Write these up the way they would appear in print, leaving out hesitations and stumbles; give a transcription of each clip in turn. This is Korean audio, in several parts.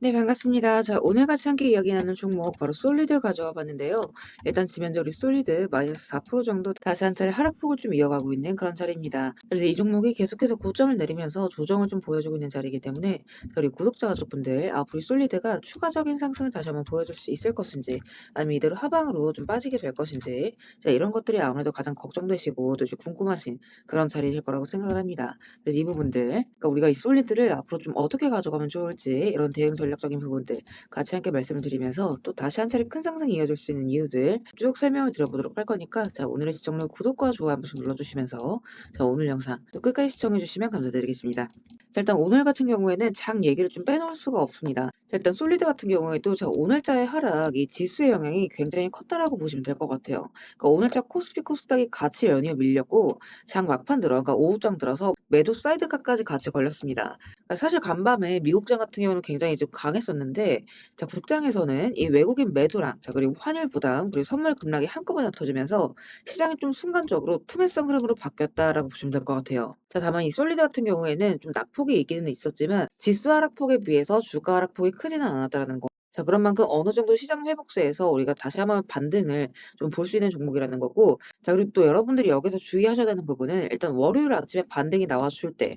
네, 반갑습니다. 자, 오늘 같이 함께 이야기 나눌 종목 바로 솔리드 가져와 봤는데요. 일단 지면적으로 솔리드 마이너스 4% 정도 다시 한 차례 하락폭을 좀 이어가고 있는 그런 자리입니다. 그래서 이 종목이 계속해서 고점을 내리면서 조정을 좀 보여주고 있는 자리이기 때문에 저희 구독자 가족분들 앞으로 이 솔리드가 추가적인 상승을 다시 한번 보여줄 수 있을 것인지 아니면 이대로 하방으로 좀 빠지게 될 것인지 자, 이런 것들이 아무래도 가장 걱정되시고 또 이제 궁금하신 그런 자리일 거라고 생각을 합니다. 그래서 이 부분들, 그러니까 우리가 이 솔리드를 앞으로 좀 어떻게 가져가면 좋을지 이런 대응 전략적인 부분들 같이 함께 말씀을 드리면서 또 다시 한 차례 큰 상승이 이어질 수 있는 이유들 쭉 설명을 드려보도록 할 거니까 자, 오늘의 시청률 구독과 좋아요 한 번씩 눌러주시면서 자, 오늘 영상 또 끝까지 시청해주시면 감사드리겠습니다. 자, 일단 오늘 같은 경우에는 장 얘기를 좀 빼놓을 수가 없습니다. 자, 일단 솔리드 같은 경우에도 자, 오늘자의 하락, 이 지수의 영향이 굉장히 컸다라고 보시면 될 것 같아요. 그러니까 오늘자 코스피 코스닥이 같이 연이어 밀렸고 장 막판 들어, 그러니까 오후장 들어서 매도 사이드카까지 같이 걸렸습니다. 사실 간밤에 미국장 같은 경우는 굉장히 좀 강했었는데 자, 국장에서는 이 외국인 매도랑 자, 그리고 환율 부담 그리고 선물 급락이 한꺼번에 터지면서 시장이 좀 순간적으로 투매성 흐름으로 바뀌었다라고 보시면 될 것 같아요. 자, 다만 이 솔리드 같은 경우에는 좀 낙폭이 있기는 있었지만 지수 하락폭에 비해서 주가 하락폭이 크지는 않았다라는 거. 자, 그런 만큼 어느 정도 시장 회복세에서 우리가 다시 한번 반등을 좀 볼 수 있는 종목이라는 거고 자, 그리고 또 여러분들이 여기서 주의하셔야 되는 부분은 일단 월요일 아침에 반등이 나와줄 때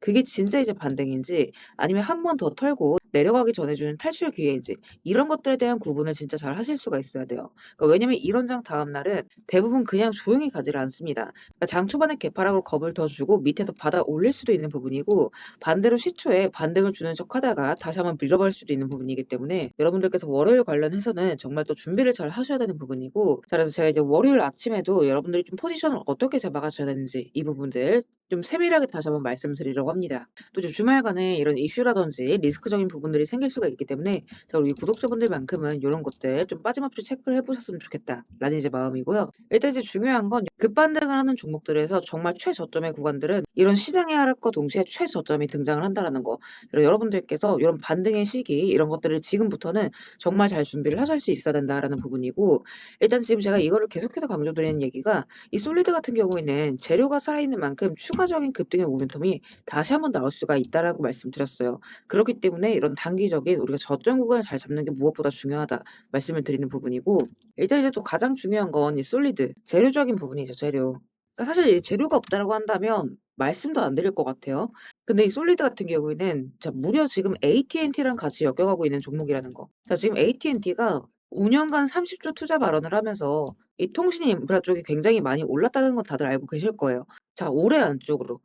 그게 진짜 이제 반등인지 아니면 한 번 더 털고 내려가기 전에 주는 탈출 기회인지 이런 것들에 대한 구분을 진짜 잘 하실 수가 있어야 돼요. 그러니까 왜냐면 이런 장 다음 날은 대부분 그냥 조용히 가지를 않습니다. 그러니까 장 초반에 개파락으로 겁을 더 주고 밑에서 받아 올릴 수도 있는 부분이고 반대로 시초에 반등을 주는 척하다가 다시 한번 밀어버릴 수도 있는 부분이기 때문에 여러분들께서 월요일 관련해서는 정말 또 준비를 잘 하셔야 되는 부분이고 자, 그래서 제가 이제 월요일 아침에도 여러분들이 좀 포지션을 어떻게 잡아가셔야 되는지 이 부분들 좀 세밀하게 다시 한번 말씀드리려고 합니다. 또 이제 주말간에 이런 이슈라든지 리스크적인 부분들이 생길 수가 있기 때문에 자, 우리 구독자분들만큼은 요런 것들 좀 빠짐없이 체크를 해 보셨으면 좋겠다라는 이제 마음이고요. 일단 이제 중요한 건 급반등을 하는 종목들에서 정말 최저점의 구간들은 이런 시장의 하락과 동시에 최저점이 등장을 한다라는 거. 그리고 여러분들께서 요런 반등의 시기 이런 것들을 지금부터는 정말 잘 준비를 하실 수 있어야 된다라는 부분이고 일단 지금 제가 이거를 계속해서 강조드리는 얘기가 이 솔리드 같은 경우에는 재료가 살아있는 만큼 추가적인 급등의 모멘텀이 다시 한번 나올 수가 있다라고 말씀드렸어요. 그렇기 때문에 이런 단기적인 우리가 저점 구간을 잘 잡는 게 무엇보다 중요하다 말씀을 드리는 부분이고 일단 이제 또 가장 중요한 건 이 솔리드 재료적인 부분이죠, 재료. 그러니까 사실 이 재료가 없다라고 한다면 말씀도 안 드릴 것 같아요. 근데 이 솔리드 같은 경우에는 자, 무려 지금 AT&T랑 같이 엮여가고 있는 종목이라는 거. 자, 지금 AT&T가 5년간 30조 투자 발언을 하면서 이 통신 인프라 쪽이 굉장히 많이 올랐다는 건 다들 알고 계실 거예요. 자, 올해 안쪽으로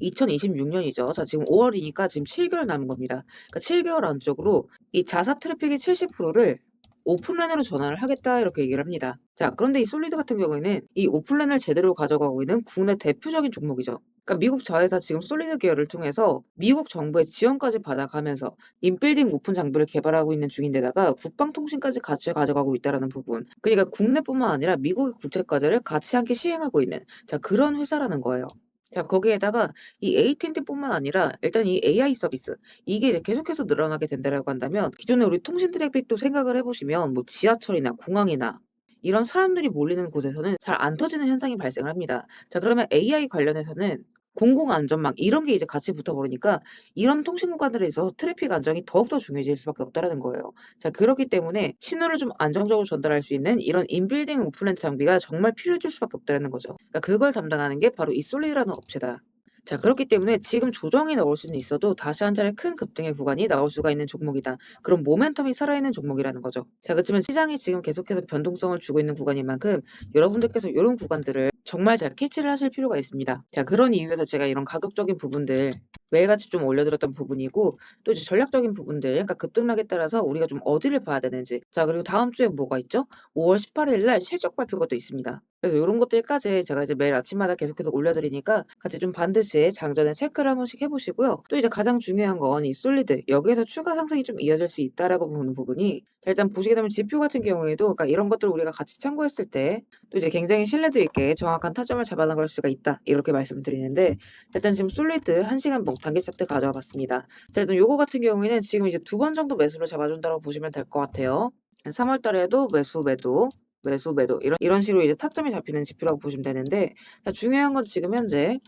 2026년이죠. 자, 지금 5월이니까 지금 7개월 남은 겁니다. 그러니까 7개월 안쪽으로 이 자사 트래픽의 70%를 오픈란으로 전환을 하겠다 이렇게 얘기를 합니다. 자, 그런데 이 솔리드 같은 경우에는 이 오픈란을 제대로 가져가고 있는 국내 대표적인 종목이죠. 그러니까 미국 자회사 지금 솔리드 계열을 통해서 미국 정부의 지원까지 받아가면서 인빌딩 오픈 장비를 개발하고 있는 중인데다가 국방통신까지 같이 가져가고 있다라는 부분. 그러니까 국내뿐만 아니라 미국의 국제과제를 같이 함께 시행하고 있는 자, 그런 회사라는 거예요. 자, 거기에다가 이 AT&T뿐만 아니라 일단 이 AI 서비스 이게 이제 계속해서 늘어나게 된다라고 한다면 기존에 우리 통신 트래픽도 생각을 해 보시면 뭐 지하철이나 공항이나 이런 사람들이 몰리는 곳에서는 잘 안 터지는 현상이 발생을 합니다. 자, 그러면 AI 관련해서는 공공안전망 이런 게 이제 같이 붙어 버리니까 이런 통신 구간들에 있어서 트래픽 안정이 더욱더 중요해질 수밖에 없다라는 거예요. 자, 그렇기 때문에 신호를 좀 안정적으로 전달할 수 있는 이런 인빌딩 오픈랜 장비가 정말 필요해질 수밖에 없다라는 거죠. 그러니까 그걸 담당하는 게 바로 이 솔리드라는 업체다. 자, 그렇기 때문에 지금 조정이 나올 수는 있어도 다시 한 차례 큰 급등의 구간이 나올 수가 있는 종목이다. 그런 모멘텀이 살아있는 종목이라는 거죠. 자, 그렇지만 시장이 지금 계속해서 변동성을 주고 있는 구간인 만큼 여러분들께서 이런 구간들을 정말 잘 캐치를 하실 필요가 있습니다. 자, 그런 이유에서 제가 이런 가격적인 부분들 매일같이 좀 올려드렸던 부분이고 또 이제 전략적인 부분들 그러니까 급등락에 따라서 우리가 좀 어디를 봐야 되는지 자, 그리고 다음 주에 뭐가 있죠? 5월 18일 날 실적 발표가 또 있습니다. 그래서 요런 것들까지 제가 이제 매일 아침마다 계속해서 올려드리니까 같이 좀 반드시 장전에 체크를 한 번씩 해 보시고요. 또 이제 가장 중요한 건 이 솔리드 여기에서 추가 상승이 좀 이어질 수 있다라고 보는 부분이 자, 일단 보시게 되면 지표 같은 경우에도 그러니까 이런 것들을 우리가 같이 참고했을 때 또 이제 굉장히 신뢰도 있게 정확한 타점을 잡아 나갈 수가 있다. 이렇게 말씀을 드리는데 일단 지금 솔리드 1시간 봉 단기 차트 가져와 봤습니다. 자, 일단 요거 같은 경우에는 지금 이제 2번 정도 매수를 잡아 준다고 보시면 될 것 같아요. 3월 달에도 매수 매도 매수 매도 이런 식으로 이제 타점이 잡히는 지표라고 보시면 되는데 자, 중요한 건 지금 현재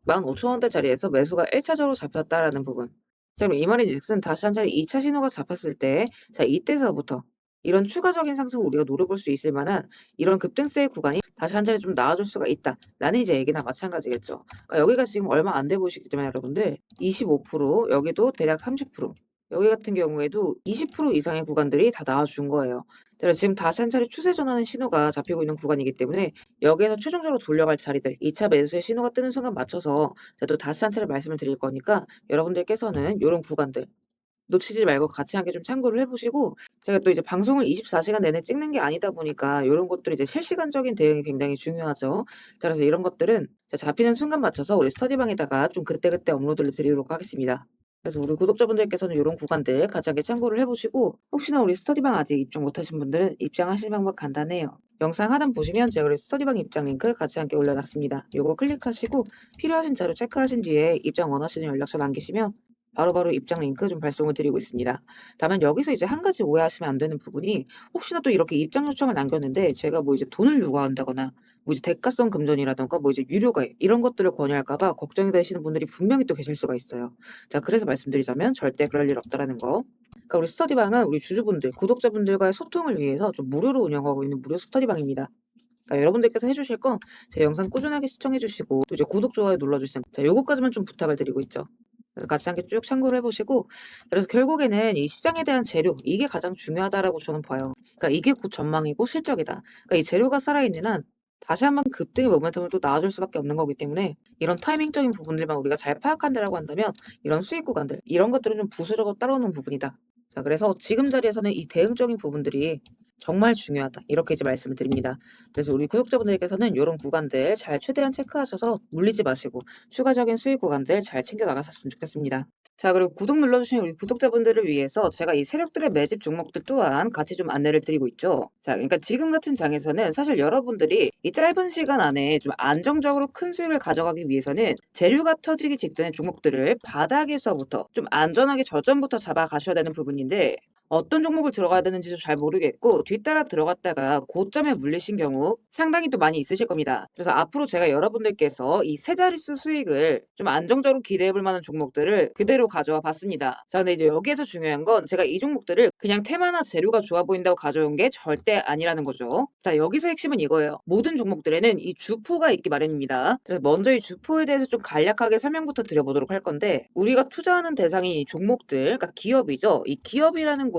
15,000원대 자리에서 매수가 1차적으로 잡혔다라는 부분. 자, 그럼 이 말인즉슨 다시 한 차례 2차 신호가 잡혔을 때, 자, 이때서부터 이런 추가적인 상승을 우리가 노려볼 수 있을 만한 이런 급등세의 구간이 다시 한 차례 좀 나아질 수가 있다라는 이제 얘기나 마찬가지겠죠. 그러니까 여기가 지금 얼마 안 돼 보이시겠지만 여러분들 25%, 여기도 대략 30%, 여기 같은 경우에도 20% 이상의 구간들이 다 나와준 거예요. 그래서 지금 다시 한 차례 추세 전환의 신호가 잡히고 있는 구간이기 때문에 여기에서 최종적으로 돌려갈 자리들, 2차 매수의 신호가 뜨는 순간 맞춰서 제가 또 다시 한 차례 말씀을 드릴 거니까 여러분들께서는 요런 구간들 놓치지 말고 같이 함께 좀 참고를 해 보시고, 제가 또 이제 방송을 24시간 내내 찍는 게 아니다 보니까 요런 것들이 이제 실시간적인 대응이 굉장히 중요하죠. 자, 그래서 이런 것들은 제가 잡히는 순간 맞춰서 우리 스터디방에다가 좀 그때그때 업로드를 드리도록 하겠습니다. 그래서 우리 구독자분들께서는 요런 구간들 같이 함께 참고를 해 보시고, 혹시나 우리 스터디방 아직 입장 못 하신 분들은 입장하실 방법 간단해요. 영상 하단 보시면 제가 우리 스터디방 입장 링크 같이 함께 올려놨습니다. 요거 클릭하시고 필요하신 자료 체크하신 뒤에 입장 원하시는 연락처 남기시면 바로바로 입장 링크 좀 발송을 드리고 있습니다. 다만 여기서 이제 한 가지 오해하시면 안 되는 부분이, 혹시나 또 이렇게 입장 요청을 남겼는데 제가 뭐 이제 돈을 요구한다거나 뭐 이제 대가성 금전이라든가 뭐 이제 유료가입 이런 것들을 권유할까 봐 걱정이 되시는 분들이 분명히 또 계실 수가 있어요. 자, 그래서 말씀드리자면 절대 그럴 일 없다라는 거. 그러니까 우리 스터디방은 우리 주주분들, 구독자분들과의 소통을 위해서 좀 무료로 운영하고 있는 무료 스터디방입니다. 그러니까 여러분들께서 해주실 건 제 영상 꾸준하게 시청해주시고 또 이제 구독, 좋아요 눌러주시면, 자, 요거까지만 좀 부탁을 드리고 있죠. 그래서 같이 함께 쭉 참고를 해보시고, 그래서 결국에는 이 시장에 대한 재료, 이게 가장 중요하다라고 저는 봐요. 그러니까 이게 곧 전망이고 실적이다. 그러니까 이 재료가 살아있는 한 다시 한번 급등의 모멘텀을 또 나와줄 수밖에 없는 거기 때문에 이런 타이밍적인 부분들만 우리가 잘 파악한다라고 한다면 이런 수익 구간들, 이런 것들은 좀 부수적으로 따라오는 부분이다. 자, 그래서 지금 자리에서는 이 대응적인 부분들이 정말 중요하다, 이렇게 이제 말씀을 드립니다. 그래서 우리 구독자분들께서는 이런 구간들 잘 최대한 체크하셔서 물리지 마시고 추가적인 수익 구간들 잘 챙겨 나가셨으면 좋겠습니다. 자, 그리고 구독 눌러주신 우리 구독자분들을 위해서 제가 이 세력들의 매집 종목들 또한 같이 좀 안내를 드리고 있죠. 자, 그러니까 지금 같은 장에서는 사실 여러분들이 이 짧은 시간 안에 좀 안정적으로 큰 수익을 가져가기 위해서는 재료가 터지기 직전의 종목들을 바닥에서부터 좀 안전하게 저점부터 잡아가셔야 되는 부분인데, 어떤 종목을 들어가야 되는지도 잘 모르겠고 뒤따라 들어갔다가 고점에 물리신 경우 상당히 또 많이 있으실 겁니다. 그래서 앞으로 제가 여러분들께서 이 세 자릿수 수익을 좀 안정적으로 기대해 볼 만한 종목들을 그대로 가져와 봤습니다. 자, 근데 이제 여기에서 중요한 건 제가 이 종목들을 그냥 테마나 재료가 좋아 보인다고 가져온 게 절대 아니라는 거죠. 자, 여기서 핵심은 이거예요. 모든 종목들에는 이 주포가 있기 마련입니다. 그래서 먼저 이 주포에 대해서 좀 간략하게 설명부터 드려보도록 할 건데, 우리가 투자하는 대상이 이 종목들, 그러니까 기업이죠. 이 기업이라는 곳은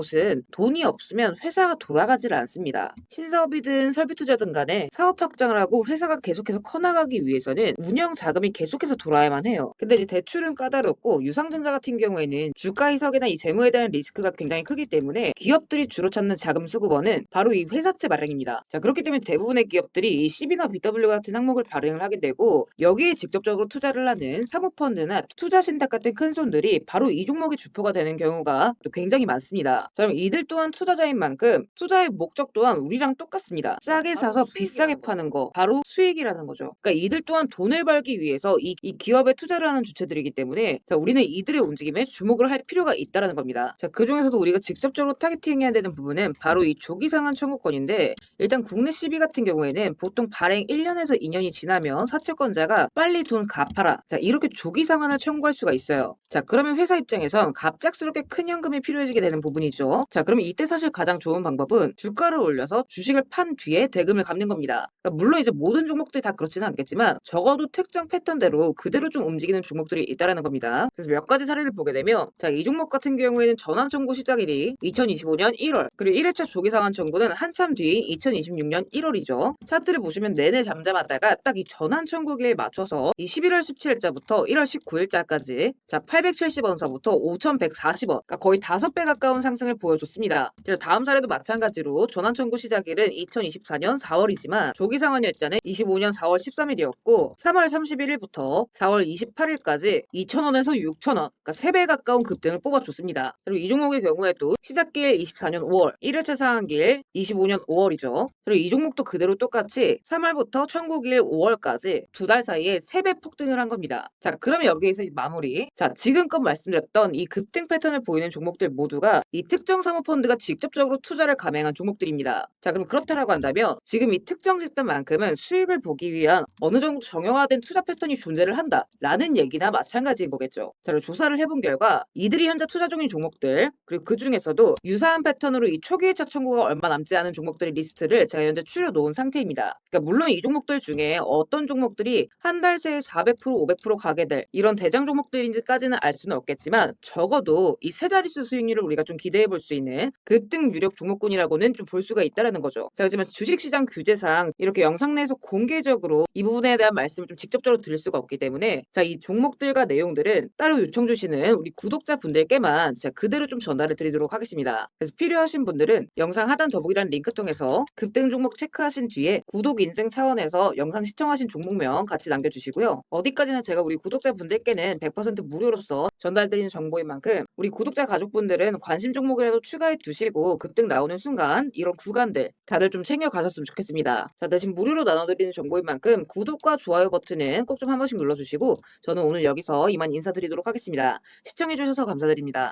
돈이 없으면 회사가 돌아가질 않습니다. 신사업이든 설비투자든 간에 사업 확장을 하고 회사가 계속해서 커나가기 위해서는 운영 자금이 계속해서 돌아야만 해요. 근데 이제 대출은 까다롭고 유상증자 같은 경우에는 주가 희석이나 이 재무에 대한 리스크가 굉장히 크기 때문에 기업들이 주로 찾는 자금 수급원은 바로 이 회사채 마련입니다. 자, 그렇기 때문에 대부분의 기업들이 이 CB나 BW 같은 항목을 발행을 하게 되고, 여기에 직접적으로 투자를 하는 사모펀드나 투자신탁 같은 큰 손들이 바로 이 종목의 주포가 되는 경우가 또 굉장히 많습니다. 자, 그럼 이들 또한 투자자인 만큼 투자의 목적 또한 우리랑 똑같습니다. 싸게 사서 비싸게 파는 거, 바로 수익이라는 거죠. 그러니까 이들 또한 돈을 벌기 위해서 이 기업에 투자를 하는 주체들이기 때문에, 자, 우리는 이들의 움직임에 주목을 할 필요가 있다는 겁니다. 자, 그 중에서도 우리가 직접적으로 타겟팅해야 되는 부분은 바로 이 조기상한 청구권인데, 일단 국내 CB 같은 경우에는 보통 발행 1년에서 2년이 지나면 사채권자가 빨리 돈 갚아라, 자, 이렇게 조기 상환을 청구할 수가 있어요. 자, 그러면 회사 입장에선 갑작스럽게 큰 현금이 필요해지게 되는 부분이죠. 자, 그러면 이때 사실 가장 좋은 방법은 주가를 올려서 주식을 판 뒤에 대금을 갚는 겁니다. 그러니까 물론 이제 모든 종목들이 다 그렇지는 않겠지만 적어도 특정 패턴대로 그대로 좀 움직이는 종목들이 있다라는 겁니다. 그래서 몇 가지 사례를 보게 되면, 자, 이 종목 같은 경우에는 전환 청구 시작일이 2025년 1월, 그리고 1회차 조기 상환 청구는 한참 뒤인 2026년 1월이죠. 차트를 보시면 내내 잠잠하다가 딱 이 전환 청구기에 맞춰서 이 11월 17일자부터 1월 19일자까지 자 870원서부터 5140원, 그러니까 거의 5배 가까운 상승을 보여줬습니다. 다음 사례도 마찬가지로 전환 청구 시작일은 2024년 4월이지만 조기 상환 일자는 25년 4월 13일이었고 3월 31일부터 4월 28일까지 2,000원에서 6,000원, 그러니까 3배 가까운 급등을 뽑아줬습니다. 그리고 이 종목의 경우에도 시작길 24년 5월, 1회차 상한길 25년 5월이죠. 그리고 이 종목도 그대로 똑같이 3월부터 청구길 5월까지 두 달 사이에 3배 폭등을 한 겁니다. 자, 그러면 여기에서 이제 마무리. 자, 지금껏 말씀드렸던 이 급등 패턴을 보이는 종목들 모두가 이 특정 사모펀드가 직접적으로 투자를 감행한 종목들입니다. 자, 그럼 그렇다라고 한다면 지금 이 특정 집단만큼은 수익을 보기 위한 어느 정도 정형화된 투자 패턴이 존재를 한다라는 얘기나 마찬가지인 거겠죠. 자, 그리고 조사를 해본 결과 이들이 현재 투자 중인 종목들, 그리고 그 중에서도 유사한 패턴으로 이 초기 회차 청구가 얼마 남지 않은 종목들의 리스트를 제가 현재 추려놓은 상태입니다. 그러니까 물론 이 종목들 중에 어떤 종목들이 한 달 새에 400%, 500% 가게 될 이런 대장 종목들인지까지는 알 수는 없겠지만 적어도 이 세 자릿수 수익률을 우리가 좀 기대해 볼 수 있는 급등 유력 종목군이라고는 좀 볼 수가 있다라는 거죠. 자, 하지만 주식시장 규제상 이렇게 영상 내에서 공개적으로 이 부분에 대한 말씀을 좀 직접적으로 드릴 수가 없기 때문에 자, 이 종목들과 내용들은 따로 요청 주시는 우리 구독자분들께만 제가 그대로 좀 전달을 드리도록 하겠습니다. 그래서 필요하신 분들은 영상 하단 더보기란 링크 통해서 급등 종목 체크하신 뒤에 구독 인증 차원에서 영상 시청하신 종목명 같이 남겨주시고요. 어디까지나 제가 우리 구독자분들께는 100% 무료로서 전달드리는 정보인 만큼 우리 구독자 가족분들은 관심 종목이라도 추가해 두시고 급등 나오는 순간 이런 구간들 다들 좀 챙겨 가셨으면 좋겠습니다. 자, 대신 무료로 나눠드리는 정보인 만큼 구독과 좋아요 버튼은 꼭 좀 한 번씩 눌러주시고 저는 오늘 여기서 이만 인사드리도록 하겠습니다. 시청해주셔서 감사드립니다.